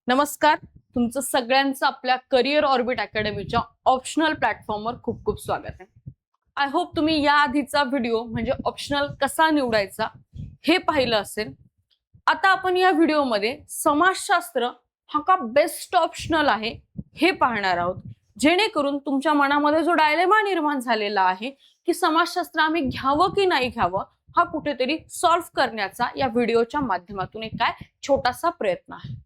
नमस्कार. तुमचं सगळ्यांचं आपल्या करिअर ऑर्बिट अकॅडमीच्या ऑप्शनल प्लॅटफॉर्मवर खूप खूप स्वागत आहे. आय होप तुम्ही या आधीचा व्हिडिओ म्हणजे ऑप्शनल कसा निवडायचा हे पाहिलं असेल. आता आपण या व्हिडिओमध्ये समाजशास्त्र हा का बेस्ट ऑप्शनल आहे हे पाहणार आहोत, जेणेकरून तुमच्या मनामध्ये जो डायलेमा निर्माण झालेला आहे की समाजशास्त्र आम्ही घ्यावं की नाही घ्यावं, हा कुठेतरी सॉल्व्ह करण्याचा या व्हिडिओच्या माध्यमातून एक काय छोटासा प्रयत्न आहे.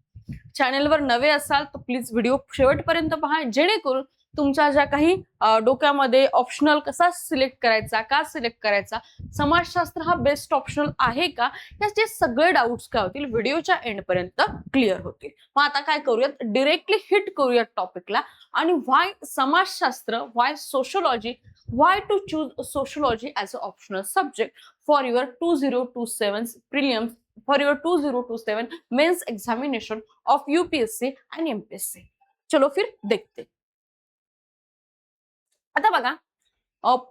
चॅनेलवर नवे असाल तर प्लीज व्हिडिओ शेवटपर्यंत पहा, जेणेकरून तुमच्या ज्या काही डोक्यामध्ये ऑप्शनल कसा सिलेक्ट करायचा, का सिलेक्ट करायचा, समाजशास्त्र हा बेस्ट ऑप्शनल आहे का, याचे सगळे डाऊट्स काय होतील व्हिडिओच्या एंड पर्यंत क्लिअर होतील. मग आता काय करूयात, डिरेक्टली हिट करूयात टॉपिकला. आणि व्हाय समाजशास्त्र, why sociology, why to choose sociology as a optional subject for your 2027 prelims, for your 2027 mains examination of UPSC आणि एमपीएससी. चलो फिर देखते. आता बघा,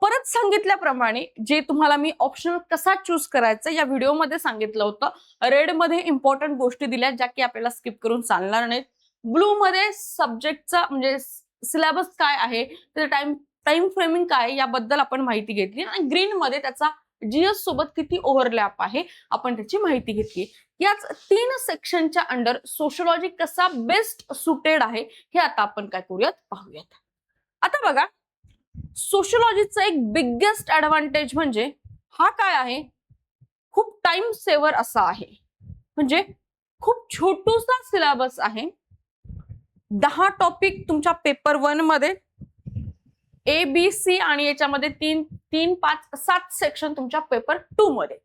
परत सांगितल्याप्रमाणे जे तुम्हाला मी ऑप्शनल कसा चूज करायचा या व्हिडिओमध्ये सांगितलं होतं. रेड मध्ये इम्पॉर्टंट गोष्टी दिल्या ज्या की आपल्याला स्किप करून चालणार नाहीत. ब्लू मध्ये सब्जेक्टचा म्हणजे सिलेबस काय आहे, टाइम फ्रेमिंग काय याबद्दल आपण माहिती घेतली. आणि ग्रीन मध्ये त्याचा जीएस सोबत किती ओव्हरलॅप आहे आपण त्याची माहिती घेतली. याच 3 सेक्शनच्या अंडर सोशोलॉजी कसा बेस्ट सुटेड आहे हे आता आपण काय करूयात पाहूयात. आता बघा, सोशोलॉजीचा एक बिगेस्ट ऍडव्हान्टेज म्हणजे हा काय आहे, खूप टाइम सेव्हर असा आहे. म्हणजे खूप छोटूसा सिलेबस आहे. 10 टॉपिक तुमच्या पेपर 1 मध्ये, ए बी सी, आणि याच्यामध्ये 3, 5, 7 सेक्शन तुमच्या पेपर 2 मध्ये.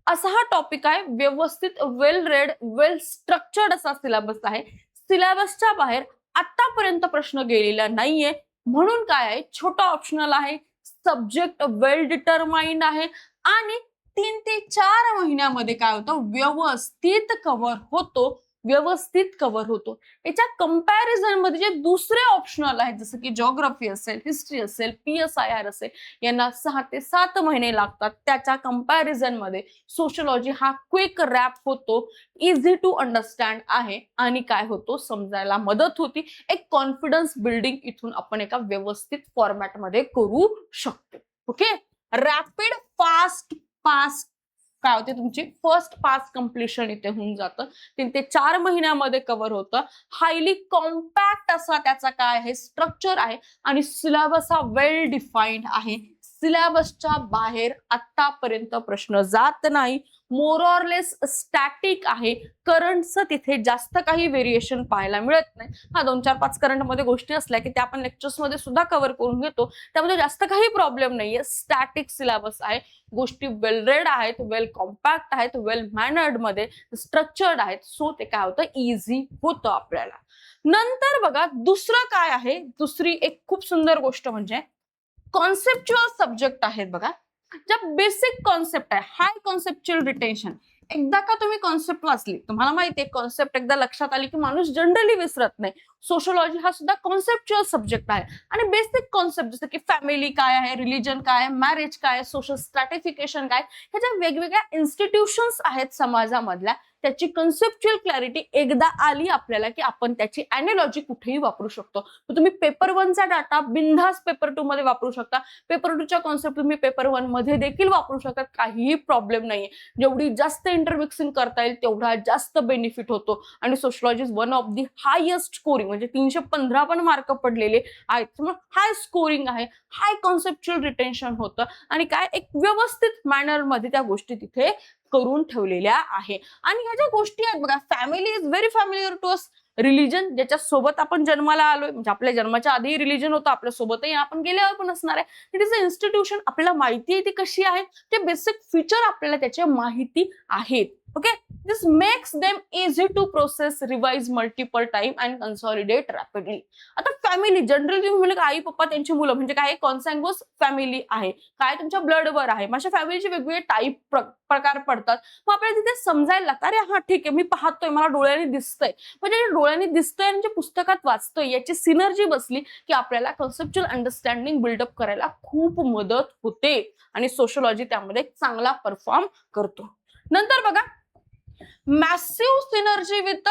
असा हा टॉपिक आहे. व्यवस्थित वेल रेड, वेल स्ट्रक्चर्ड असा सिलेबस आहे. सिलेबसच्या बाहेर आतापर्यंत प्रश्न गेलेला नाहीये. म्हणून काय आहे, छोटा ऑप्शनल आहे, सब्जेक्ट वेल डिटरमाइंड आहे आणि 3 ते 4 महिन्यामध्ये काय होतं, व्यवस्थित कव्हर होतो. याच्या कंपॅरिझन मध्ये जे दुसरे ऑप्शनल आहेत, जसं की जिओग्राफी असेल, हिस्ट्री असेल, PSIR असेल, यांना 6 ते 7 महिने लागतात. त्याच्या कंपॅरिझन मध्ये सोशोलॉजी हा क्विक रॅप होतो, इझी टू अंडरस्टँड आहे आणि काय होतो, समजायला मदत होती. एक कॉन्फिडन्स बिल्डिंग इथून आपण एका व्यवस्थित फॉर्मॅट मध्ये करू शकतो. ओके, रॅपिड फास्ट पास काय होते, तुमची फर्स्ट पास कम्प्लिशन इथे होऊन जातं. 3 ते 4 महिन्यामध्ये कव्हर होतं. हायली कॉम्पॅक्ट असा त्याचा काय आहे, स्ट्रक्चर आहे. आणि सिलेबस हा वेल डिफाईन्ड आहे. सिलेबसच्या बाहेर आतापर्यंत प्रश्न जात नाही. मोर ऑर लेस स्टॅटिक आहे. करंटचं तिथे जास्त काही व्हेरिएशन पाहायला मिळत नाही. हा 2-4-5 करंट मध्ये गोष्टी असल्या की त्या आपण लेक्चर्स मध्ये सुद्धा कव्हर करून घेतो. त्यामध्ये जास्त काही प्रॉब्लेम नाहीये. स्टॅटिक सिलेबस आहे. गोष्टी वेल रेड आहेत, वेल कॉम्पॅक्ट आहेत, वेल मॅनर्ड मध्ये स्ट्रक्चर्ड आहेत. सो ते काय होतं, इझी होतं आपल्याला. नंतर बघा, दुसरं काय आहे, दुसरी एक खूप सुंदर गोष्ट म्हणजे कॉन्सेप्च्युअल सब्जेक्ट आहेत. बघा, ज्या बेसिक कॉन्सेप्ट आहे, हाय कॉन्सेप्च्युअल रिटेन्शन. एकदा का तुम्ही कॉन्सेप्ट वाचली, तुम्हाला माहिती आहे कॉन्सेप्ट एकदा लक्षात आली की माणूस जनरली विसरत नाही. सोशोलॉजी हा सुद्धा कॉन्सेप्च्युअल सब्जेक्ट आहे. आणि बेसिक कॉन्सेप्ट जसं की फॅमिली काय आहे, रिलीजन काय आहे, मॅरेज काय आहे, सोशल स्ट्रॅटिफिकेशन काय, ह्या ज्या वेगवेगळ्या इन्स्टिट्यूशन्स आहेत समाजामधल्या, त्याची कन्सेप्च्युअल क्लॅरिटी एकदा आली आपल्याला की आपण त्याची अॅनालॉजी कुठेही वापरू शकतो. तुम्ही पेपर 1 चा डाटा बिनधास्त पेपर 2 मध्ये वापरू शकता. पेपर 2 च्या कॉन्सेप्ट तुम्ही पेपर 1 मध्ये देखील वापरू शकता. काहीही प्रॉब्लेम नाहीये. जेवढी जास्त इंटरमिक्सिंग करता येईल तेवढा जास्त बेनिफिट होतो. आणि sociology is one of the highest scoring, म्हणजे 315 पण मार्क पडलेले आहेत. त्यामुळे हाय स्कोरिंग आहे, हाय कॉन्सेप्च्युअल रिटेन्शन होतं आणि काय एक व्यवस्थित मॅनर मध्ये त्या गोष्टी तिथे करून ठेवलेल्या आहे. आणि ह्या ज्या गोष्टी आहेत बघा, family is very familiar to us. Religion ज्याच्या सोबत आपण जन्माला आलोय, म्हणजे आपल्या जन्माच्या आधी रिलीजन होतं, आपल्या सोबतही आपण गेल्यावर पण असणार आहे. It is a institution. आपल्याला माहिती आहे ती कशी आहे, ते बेसिक फीचर आपल्याला त्याच्या माहिती आहेत. Okay, this makes them easy to process, revise multiple time and consolidate rapidly. आता फॅमिली जनरली तुम्ही म्हणले आई पप्पा त्यांची मुलं, म्हणजे काय कॉन्सॅग्युअस फॅमिली आहे, काय तुमच्या ब्लडवर आहे. माझ्या फॅमिलीचे वेगवेगळे टाईप प्रकार पडतात. मग आपल्याला तिथे समजायला लागतं, अरे हा ठीक आहे, मी पाहतोय, मला डोळ्याने दिसतंय. म्हणजे डोळ्याने दिसतंय आणि जे पुस्तकात वाचतोय याची सिनर्जी बसली की आपल्याला कन्सेप्च्युअल अंडरस्टँडिंग बिल्डअप करायला खूप मदत होते. आणि सोशोलॉजी त्यामध्ये चांगला परफॉर्म करतो. नंतर बघा, massive synergy with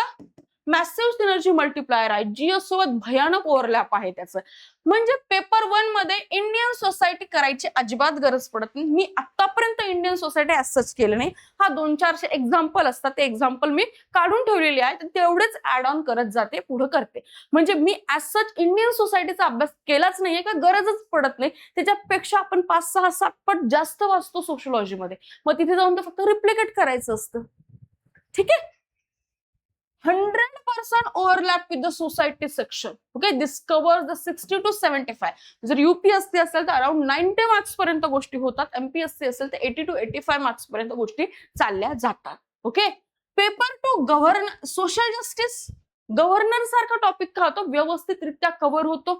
massive synergy multiplier आहे, जीएस सोबत भयानक ओव्हरलॅप आहे त्याचं. म्हणजे पेपर 1 मध्ये इंडियन सोसायटी करायची अजिबात गरज पडत नाही. मी आतापर्यंत इंडियन सोसायटी ऍज केलं नाही. हा 2-4 एक्झाम्पल असतात, ते एक्झाम्पल मी काढून ठेवलेली आहे, तेवढेच ऍड ऑन करत जाते, पुढे करते. म्हणजे मी ऍज सच इंडियन सोसायटीचा अभ्यास केलाच नाहीये, का गरजच पडत नाही. त्याच्यापेक्षा आपण 5-6-7 पट जास्त वाचतो सोशलॉजीमध्ये. मग तिथे जाऊन ते फक्त रिप्लिकेट करायचं असतं. ठीक आहे. 100% overlap with the society section. Okay, this covers the 60 to 75. जर यूपीएससी असेल तर अराउंड 90 मार्क्स पर्यंत गोष्टी होतात, एमपीएससी असेल तर 80 to 85 मार्क्स पर्यंत गोष्टी चालल्या जातात. Okay. Paper 2 govern social justice, governor सारखा टॉपिक का होतो, व्यवस्थितरित्या कव्हर होतो.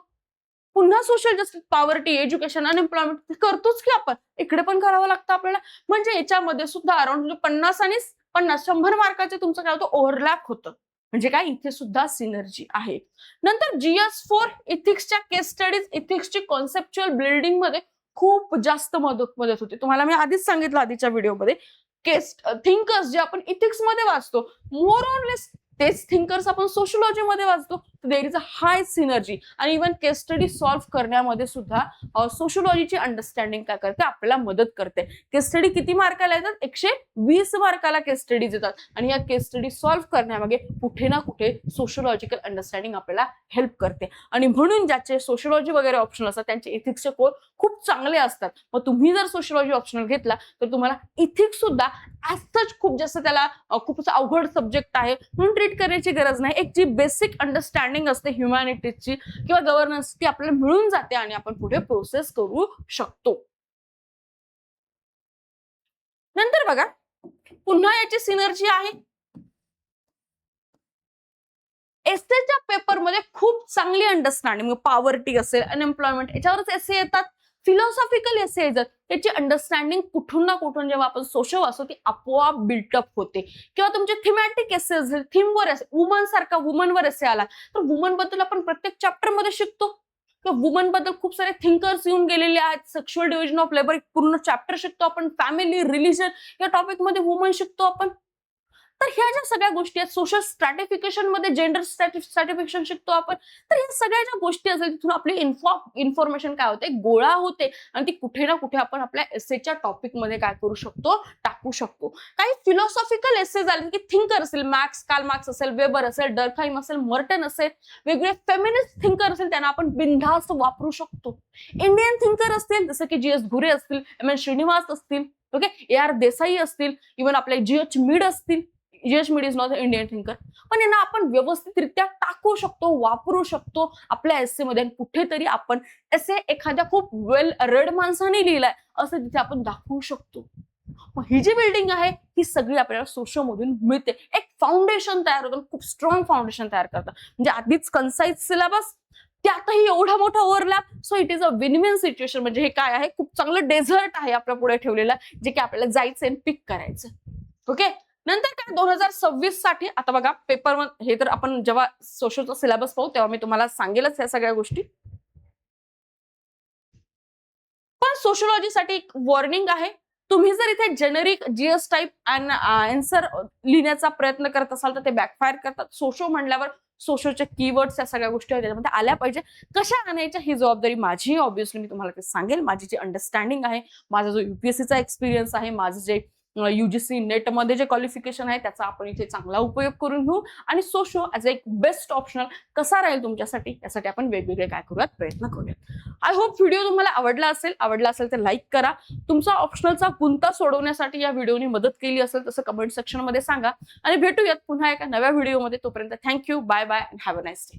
पुन्हा social justice, poverty, education, unemployment करतोच की आपण, इकडे पण करावं लागतं आपल्याला. म्हणजे याच्यामध्ये सुद्धा अराउंड 50 आणि 100 मार्काचे तुमचं काय होतं, ओव्हरलॅप होतं. म्हणजे काय, इथे सुद्धा सिनर्जी आहे. नंतर GS4 इथिक्सच्या केस स्टडीज, इथिक्सची कॉन्सेप्च्युअल बिल्डिंग मध्ये खूप जास्त मदत होते. तुम्हाला मी आधीच सांगितलं आधीच्या व्हिडिओमध्ये, केस थिंकर्स जे आपण इथिक्स मध्ये वाचतो, मोर ऑर लेस तेच थिंकर्स आपण सोशलॉजी मध्ये वाचतो. There is a high synergy. आणि इव्हन केस स्टडी सॉल्व्ह करण्यामध्ये सुद्धा सोशलॉजीची अंडरस्टँडिंग काय करते, आपल्याला मदत करते. केस स्टडी किती मार्काला येतात, 120 मार्काला केस स्टडीज येतात. आणि या केस स्टडी सॉल्व्ह करण्यामागे कुठे ना कुठे सोशलॉजिकल अंडरस्टँडिंग आपल्याला हेल्प करते. आणि म्हणून ज्याचे सोशलॉजी वगैरे ऑप्शनल असतात त्यांचे इथिक्सचे कोर खूप चांगले असतात. मग तुम्ही जर सोशलॉजी ऑप्शनल घेतला तर तुम्हाला इथिक्स सुद्धा ऍज सच खूप जास्त त्याला खूपच अवघड सब्जेक्ट आहे म्हणून ट्रीट करण्याची गरज नाही. एक जी बेसिक अंडरस्टँडिंग असते ह्युमॅनिटीची किंवा गव्हर्नन्स, ती आपल्याला मिळून जाते आणि आपण पुढे प्रोसेस करू शकतो. नंतर बघा, पुन्हा याची सिनर्जी आहे. एसेच्या पेपरमध्ये खूप चांगली अंडरस्टँडिंग, पॉवर्टी असेल, अनएम्प्लॉयमेंट, याच्यावरच एसे येतात. फिलॉसॉफिकल एसे येतात, त्याची अंडरस्टँडिंग कुठून ना कुठून जेव्हा आपण सोशल वाचतो ती आपोआप बिल्टअप होते. किंवा तुमचे थिमॅटिक एसे असेल, थीमवर एसे, वुमन सारखा वुमनवर एसे आला तर वुमन बद्दल आपण प्रत्येक चॅप्टर मध्ये शिकतो. किंवा वुमन बद्दल खूप सारे थिंकर्स येऊन गेलेले आहेत. सेक्शुअल डिव्हिजन ऑफ लेबर एक पूर्ण चॅप्टर शिकतो आपण. फॅमिली, रिलीजन या टॉपिक मध्ये वुमन शिकतो आपण. तर ह्या ज्या सगळ्या गोष्टी आहेत, सोशल स्ट्रॅटिफिकेशन मध्ये जेंडर स्ट्रॅटिफिकेशन शिकतो आपण. तर या सगळ्या ज्या गोष्टी असतात तिथून आपली इन्फॉर्मेशन काय होते, गोळा होते आणि ती कुठे ना कुठे आपण आपल्या एसेच्या टॉपिक मध्ये काय करू शकतो, टाकू शकतो. काही फिलॉसॉफिकल एसे झाले की थिंकर असेल, कार्ल मार्क्स असेल, वेबर असेल, डर्कहाइम असेल, मर्टन असेल, वेगवेगळे फेमिनिस्ट थिंकर असेल, त्यांना आपण बिनधास्त वापरू शकतो. इंडियन थिंकर असतील जसं की GS घुरे असतील, MN श्रीनिवास असतील, ओके, AR देसाई असतील, इव्हन आपले GH मीड असतील. GH मीड इज नॉट इंडियन थिंकर, पण यांना आपण व्यवस्थितरित्या टाकू शकतो, वापरू शकतो आपल्या एसे मध्ये. कुठेतरी आपण एसे एखाद्या खूप वेल रेड माणसाने लिहिलाय असं तिथे आपण दाखवू शकतो. मग ही जी बिल्डिंग आहे ही सगळी आपल्याला सोशल मधून मिळते. एक फाउंडेशन तयार होतं, खूप स्ट्रॉंग फाउंडेशन तयार करतं. म्हणजे आधीच कन्साइज सिलेबस, त्यातही एवढा मोठा overlap. So it is a win win situation. म्हणजे हे काय आहे, खूप चांगलं डेझर्ट आहे आपल्या पुढे ठेवलेलं, जे की आपल्याला जायचं आणि पिक करायचं. ओके. नंतर काय 2026 साठी आता बघा पेपर 1, हे तर आपण जेव्हा सोशलचा सिलेबस पाहू तेव्हा मी तुम्हाला सांगेलच या सगळ्या गोष्टी. पण सोशलॉजीसाठी एक वॉर्निंग आहे. तुम्ही जर इथे जेनेरिक GS टाईप आन्सर लिहिण्याचा प्रयत्न करत असाल तर ते बॅकफायर करतात. सोशो म्हणल्यावर सोशलचे कीवर्ड्स या सगळ्या गोष्टी त्याच्यामध्ये आल्या पाहिजे. कशा आणायच्या ही जबाबदारी माझी, ऑब्व्हियसली मी तुम्हाला ते सांगेल. माझी जी अंडरस्टँडिंग आहे, माझा जो UPSCचा एक्सपिरियन्स आहे, माझं जे UGC नेट मध्ये जे क्वालिफिकेशन आहे त्याचा आपण इथे चांगला उपयोग करून घेऊ आणि सोशो ऍज एक बेस्ट ऑप्शनल कसा राहील तुमच्यासाठी यासाठी आपण वेगवेगळे काय करूयात, प्रयत्न करूयात. आय होप व्हिडिओ तुम्हाला आवडला असेल तर लाईक करा. तुमचा ऑप्शनलचा गुंता सोडवण्यासाठी या व्हिडिओने मदत केली असेल तसं कमेंट सेक्शन मध्ये सांगा आणि भेटूयात पुन्हा एका नव्या व्हिडिओमध्ये. तोपर्यंत thank you, bye bye, have a nice day.